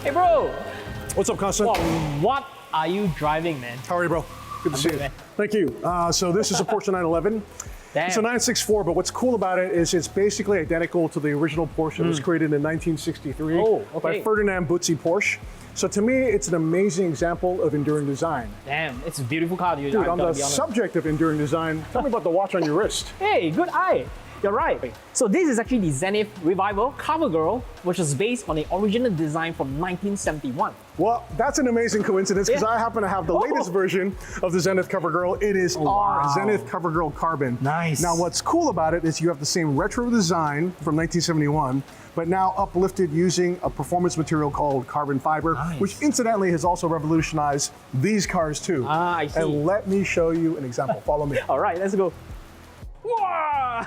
Hey bro! What's up, Constant? Wow, what are you driving, man? How are you, bro? Good to see you. Man. Thank you. So this is a Porsche 911. Damn. It's a 964, but what's cool about it is it's basically identical to the original Porsche that was created in 1963 by Ferdinand Butzi Porsche. So to me, it's an amazing example of enduring design. Damn, it's a beautiful car, dude. Dude, on the subject of enduring design, tell me about the watch on your wrist. Hey, good eye. You're right. So this is actually the Zenith Revival Covergirl, which is based on the original design from 1971. Well, that's an amazing coincidence because I happen to have the latest version of the Zenith Covergirl. It is our Zenith Covergirl Carbon. Nice. Now, what's cool about it is you have the same retro design from 1971, but now uplifted using a performance material called carbon fiber, which incidentally has also revolutionized these cars too. Ah, I see. And let me show you an example. Follow me. All right, let's go. Wow!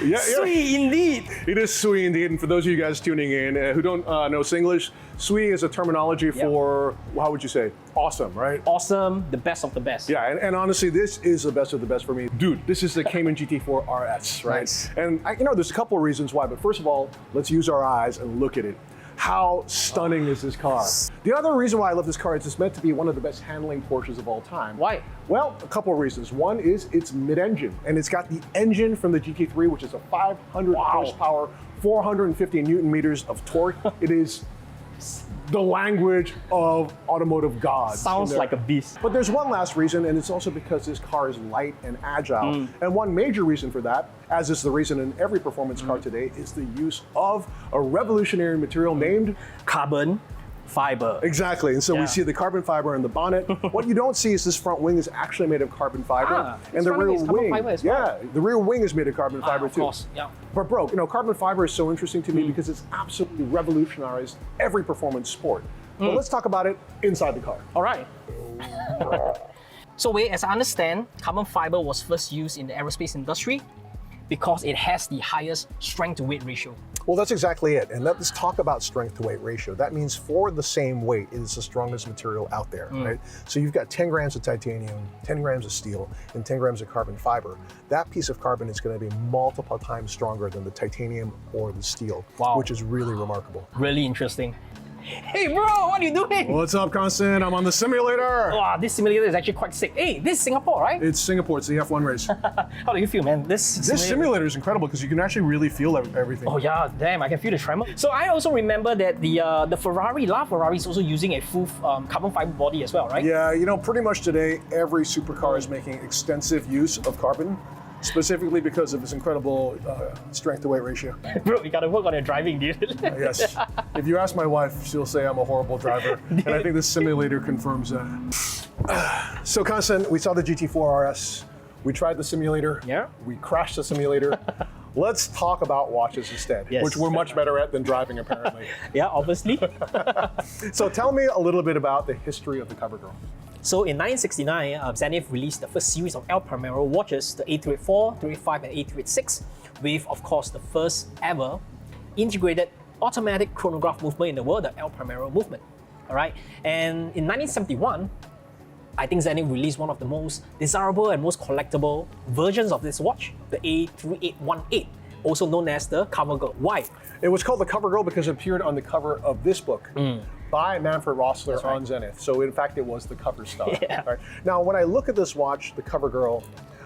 Yeah, Sweet indeed. It is sweet indeed. And for those of you guys tuning in who don't know Singlish, sweet is a terminology for, how would you say, awesome, right? Awesome, the best of the best. Yeah, and honestly, this is the best of the best for me. Dude, this is the Cayman GT4 RS, right? Nice. And there's a couple of reasons why, but first of all, let's use our eyes and look at it. How stunning is this car? The other reason why I love this car is it's meant to be one of the best handling Porsches of all time. Why? Well, a couple of reasons. One is it's mid-engine, and it's got the engine from the GT3, which is a 500 horsepower, 450 Newton meters of torque. It is the language of automotive gods. Sounds like a beast. But there's one last reason, and it's also because this car is light and agile. And one major reason for that, as is the reason in every performance car today, is the use of a revolutionary material named carbon fiber. Exactly, and so we see the carbon fiber in the bonnet. What you don't see is this front wing is actually made of carbon fiber, and the rear wing, the rear wing is made of carbon fiber too. Of course, yeah. But bro, carbon fiber is so interesting to me because it's absolutely revolutionized every performance sport. But let's talk about it inside the car. All right. So as I understand, carbon fiber was first used in the aerospace industry because it has the highest strength to weight ratio. Well, that's exactly it. And let's talk about strength to weight ratio. That means for the same weight, it is the strongest material out there, right? So you've got 10 grams of titanium, 10 grams of steel, and 10 grams of carbon fiber. That piece of carbon is going to be multiple times stronger than the titanium or the steel, which is really remarkable. Really interesting. Hey bro, what are you doing? What's up, Constant? I'm on the simulator. Wow, this simulator is actually quite sick. Hey, this is Singapore, right? It's Singapore, it's the F1 race. How do you feel, man? This simulator is incredible because you can actually really feel everything. Oh yeah, damn, I can feel the tremor. So I also remember that the Ferrari is also using a full carbon fiber body as well, right? Yeah, pretty much today, every supercar is making extensive use of carbon, specifically because of its incredible strength to weight ratio. Bro, you gotta work on your driving, dude. Yes. If you ask my wife, she'll say I'm a horrible driver. And I think this simulator confirms that. So Constant, we saw the GT4 RS. We tried the simulator. Yeah. We crashed the simulator. Let's talk about watches instead, which we're much better at than driving, apparently. Yeah, obviously. So tell me a little bit about the history of the Covergirl. So in 1969, Zenith released the first series of El Primero watches, the A384, 385, and A386, with, of course, the first ever integrated automatic chronograph movement in the world, the El Primero movement. All right, and in 1971, I think Zenith released one of the most desirable and most collectible versions of this watch, the A3818, also known as the Covergirl. Why? It was called the Covergirl because it appeared on the cover of this book by Manfred Rossler on Zenith. So in fact, it was the cover star. Right? Now, when I look at this watch, the Covergirl,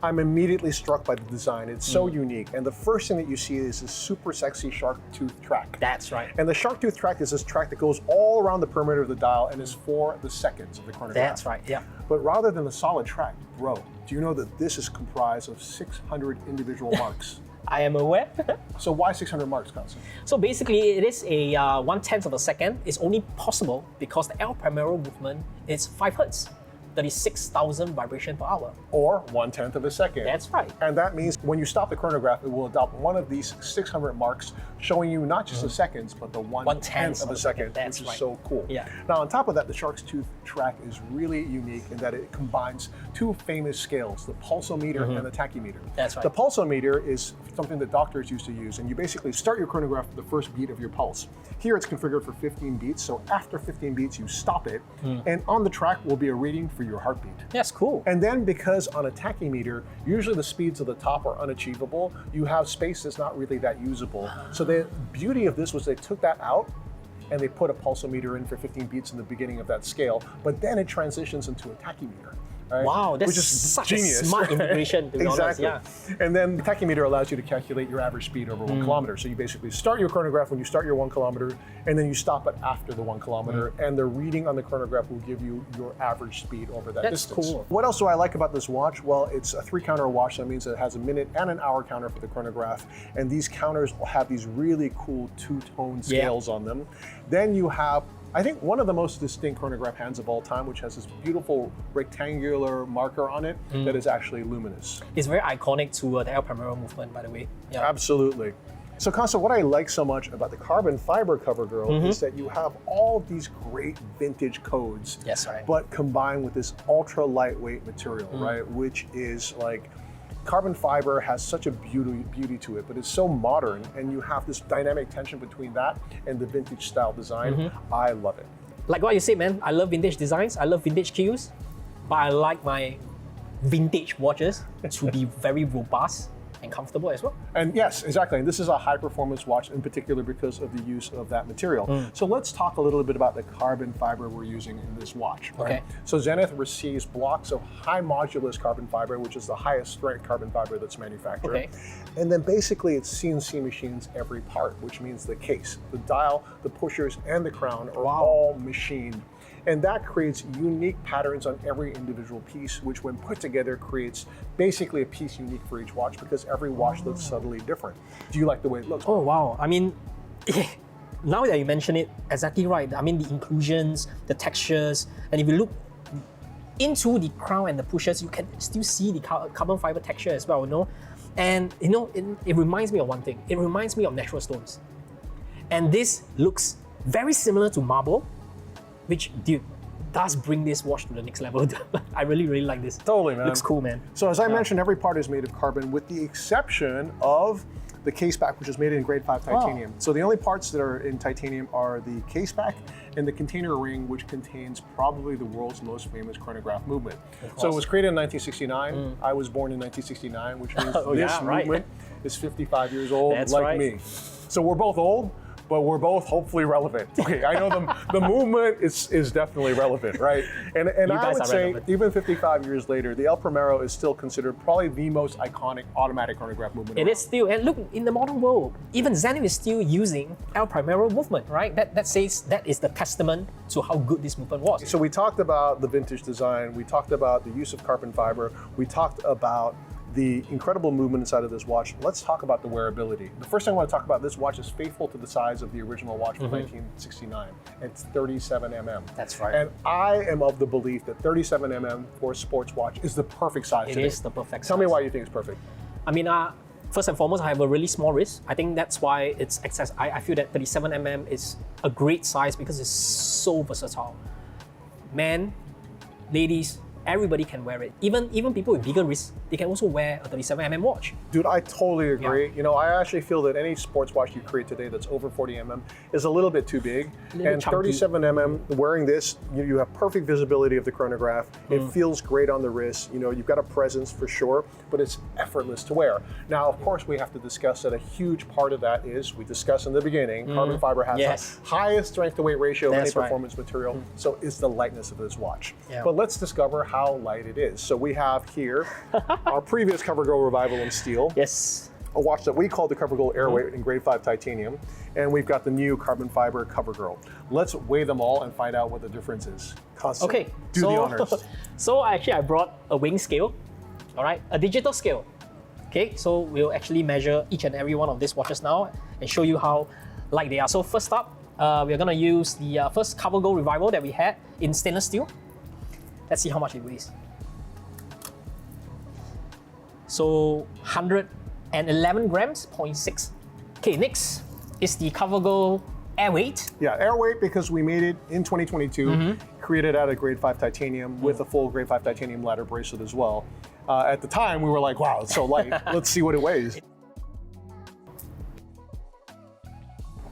I'm immediately struck by the design. It's so unique. And the first thing that you see is this super sexy shark tooth track. That's right. And the shark tooth track is this track that goes all around the perimeter of the dial and is for the seconds of the chronograph. That's right, yeah. But rather than the solid track, bro, do you know that this is comprised of 600 individual marks? I am aware. So why 600 marks, Constant? So basically, it is a 1/10 of a second. It's only possible because the El Primero movement is 5 Hertz. 36,000 vibration per hour. Or 1/10 of a second. That's right. And that means when you stop the chronograph, it will adopt one of these 600 marks, showing you not just the seconds, but the 1/10 of a second, which is so cool. Yeah. Now, on top of that, the shark's tooth track is really unique in that it combines two famous scales, the pulsometer and the tachymeter. That's right. The pulsometer is something that doctors used to use, and you basically start your chronograph with the first beat of your pulse. Here, it's configured for 15 beats, so after 15 beats, you stop it, and on the track will be a reading for your heartbeat. That's cool. And then because on a tachymeter, usually the speeds of the top are unachievable, you have space that's not really that usable. So the beauty of this was they took that out and they put a pulsometer in for 15 beats in the beginning of that scale, but then it transitions into a tachymeter. Right? Wow, that's which is such genius, a smart integration, to be exactly. honest. Yeah. And then the tachymeter allows you to calculate your average speed over 1 kilometer. So you basically start your chronograph when you start your 1 kilometer, and then you stop it after the 1 kilometer, and the reading on the chronograph will give you your average speed over that distance. That's cool. What else do I like about this watch? Well, it's a 3-counter watch. That means it has a minute and an hour counter for the chronograph, and these counters will have these really cool 2-tone scales on them. Then you have, I think, one of the most distinct chronograph hands of all time, which has this beautiful rectangular marker on it that is actually luminous. It's very iconic to the El Primero movement, by the way. Yeah. Absolutely. So Constance, what I like so much about the carbon fiber Covergirl is that you have all of these great vintage codes, Yes, right. but combined with this ultra lightweight material, right? Which is like, carbon fiber has such a beauty to it, but it's so modern, and you have this dynamic tension between that and the vintage style design. I love it. Like what you said, man, I love vintage designs, I love vintage cues, but I like my vintage watches to be very robust and comfortable as well. And yes, exactly. And this is a high performance watch in particular because of the use of that material. So let's talk a little bit about the carbon fiber we're using in this watch. Right? Okay. So Zenith receives blocks of high-modulus carbon fiber, which is the highest strength carbon fiber that's manufactured. Okay. And then basically it's CNC machines every part, which means the case, the dial, the pushers, and the crown are all machined. And that creates unique patterns on every individual piece, which when put together creates basically a piece unique for each watch, because every watch looks subtly different. Do you like the way it looks? Oh, wow. I mean, now that you mention it, exactly right. I mean, the inclusions, the textures, and if you look into the crown and the pushers, you can still see the carbon fiber texture as well, you know? And you know, it reminds me of one thing. It reminds me of natural stones. And this looks very similar to marble, which, dude, does bring this watch to the next level. I really, really like this. Totally, man. Looks cool, man. So as I mentioned, every part is made of carbon with the exception of the case back, which is made in grade 5 titanium. So the only parts that are in titanium are the case back and the container ring, which contains probably the world's most famous chronograph movement. So it was created in 1969. I was born in 1969, which means this movement is 55 years old, like me. So we're both old, but we're both hopefully relevant. Okay, I know the movement is definitely relevant, right? And I would say relevant. Even 55 years later, the El Primero is still considered probably the most iconic automatic chronograph movement. It is still, and look, in the modern world, even Zenith is still using El Primero movement, right? That says that is the testament to how good this movement was. So we talked about the vintage design, we talked about the use of carbon fiber, we talked about the incredible movement inside of this watch. Let's talk about the wearability. The first thing I want to talk about, this watch is faithful to the size of the original watch from 1969. It's 37 mm. That's right. And I am of the belief that 37 mm for a sports watch is the perfect size today. It is the perfect size. Tell me why you think it's perfect. I mean, first and foremost, I have a really small wrist. I think that's why it's I feel that 37 mm is a great size because it's so versatile. Men, ladies, everybody can wear it. Even people with bigger wrists, they can also wear a 37 mm watch. Dude, I totally agree. You know, I actually feel that any sports watch you create today that's over 40 mm is a little bit too big. And 37 mm, wearing this, you have perfect visibility of the chronograph. It feels great on the wrist. You know, you've got a presence for sure, but it's effortless to wear. Now, of course, we have to discuss that a huge part of that is, we discussed in the beginning, carbon fiber has the highest strength to weight ratio of any performance material, so it's the lightness of this watch. But let's discover how light it is. So we have here our previous Covergirl Revival in steel. Yes. A watch that we call the Covergirl Airweight in grade 5 titanium. And we've got the new carbon fiber Covergirl. Let's weigh them all and find out what the difference is. Constance, okay. Do the honors. So actually I brought a weighing scale, all right, a digital scale. Okay, so we'll actually measure each and every one of these watches now and show you how light they are. So first up, we're gonna use the first Covergirl Revival that we had in stainless steel. Let's see how much it weighs. So 111 grams, 0.6. Okay, next is the Covergirl Airweight. Yeah, Airweight because we made it in 2022, created out of grade 5 titanium with a full grade 5 titanium ladder bracelet as well. At the time, we were like, wow, it's so light. Let's see what it weighs.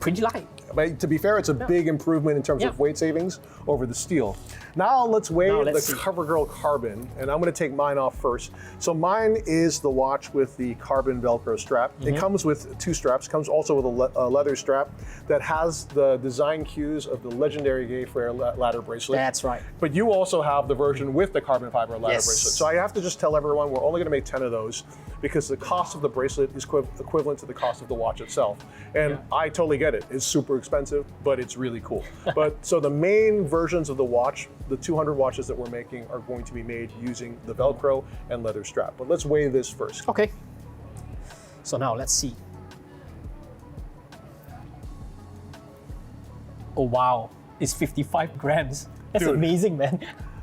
Pretty light. But to be fair, it's a big improvement in terms of weight savings over the steel. Now let's weigh the CoverGirl Carbon, and I'm going to take mine off first. So mine is the watch with the carbon Velcro strap. It comes with 2 straps, comes also with a leather strap that has the design cues of the legendary Gay Frères ladder bracelet. That's right. But you also have the version with the carbon fiber ladder bracelet. So I have to just tell everyone we're only going to make 10 of those because the cost of the bracelet is equivalent to the cost of the watch itself. And I totally get it. It's super expensive, but it's really cool. But so the main versions of the watch, the 200 watches that we're making, are going to be made using the Velcro and leather strap. But let's weigh this first. Okay. So now let's see. Oh wow, it's 55 grams. That's amazing, man.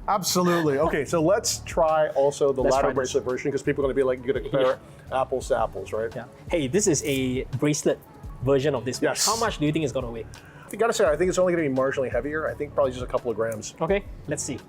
Absolutely. Okay, so let's try also the ladder bracelet version because people are going to be like, you're going to compare apples to apples, right? Yeah. Hey, this is a bracelet version of this watch. How much do you think it's going to weigh? I gotta say, I think it's only going to be marginally heavier. I think probably just a couple of grams. Okay, let's see.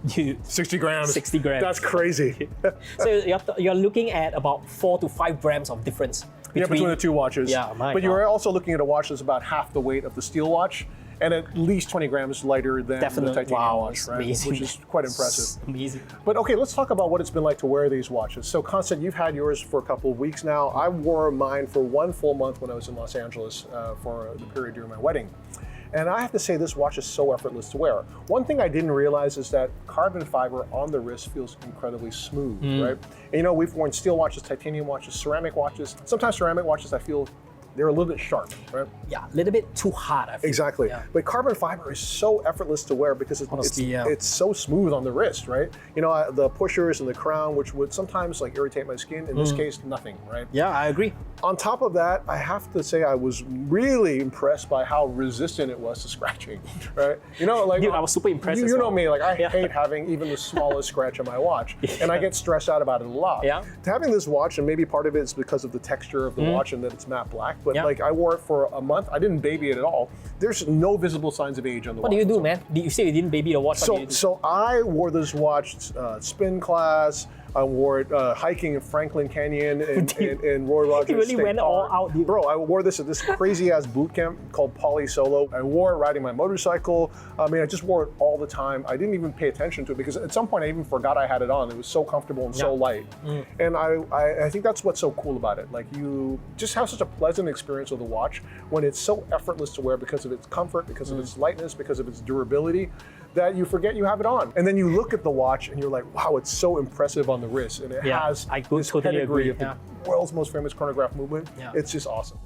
Dude, 60 grams. 60 grams. That's crazy. So you're looking at about 4 to 5 grams of difference between the 2 watches. Yeah, but you're also looking at a watch that's about half the weight of the steel watch and at least 20 grams lighter than the titanium watch, right? Amazing. Which is quite impressive. Amazing. But okay, let's talk about what it's been like to wear these watches. So Constant, you've had yours for a couple of weeks now. I wore mine for 1 full month when I was in Los Angeles for the period during my wedding. And I have to say, this watch is so effortless to wear. One thing I didn't realize is that carbon fiber on the wrist feels incredibly smooth, right? And you know, we've worn steel watches, titanium watches, ceramic watches. Sometimes ceramic watches, I feel they're a little bit sharp, right? Yeah, a little bit too hard, I feel. Exactly. Yeah. But carbon fiber is so effortless to wear because it's so smooth on the wrist, right? You know, the pushers and the crown, which would sometimes like irritate my skin. In this case, nothing, right? Yeah, I agree. On top of that, I have to say I was really impressed by how resistant it was to scratching, right? You know, like Dude, I was super impressed. You know me, like I hate having even the smallest scratch on my watch, and I get stressed out about it a lot. Yeah. Having this watch, and maybe part of it is because of the texture of the watch and that it's matte black, but like I wore it for a month. I didn't baby it at all. There's no visible signs of age on the watch. What do you do, man? You say you didn't baby the watch. So I wore this watch spin class. I wore it hiking in Franklin Canyon in Roy Rogers You really State went Park. all out, dude. Bro, I wore this at this crazy ass boot camp called Poly Solo. I wore it riding my motorcycle. I mean, I just wore it all the time. I didn't even pay attention to it because at some point I even forgot I had it on. It was so comfortable and so light. And I think that's what's so cool about it. Like, you just have such a pleasant experience with the watch when it's so effortless to wear because of its comfort, because of its lightness, because of its durability, that you forget you have it on. And then you look at the watch and you're like, wow, it's so impressive on the wrist. And it has this pedigree of the world's most famous chronograph movement. It's just awesome.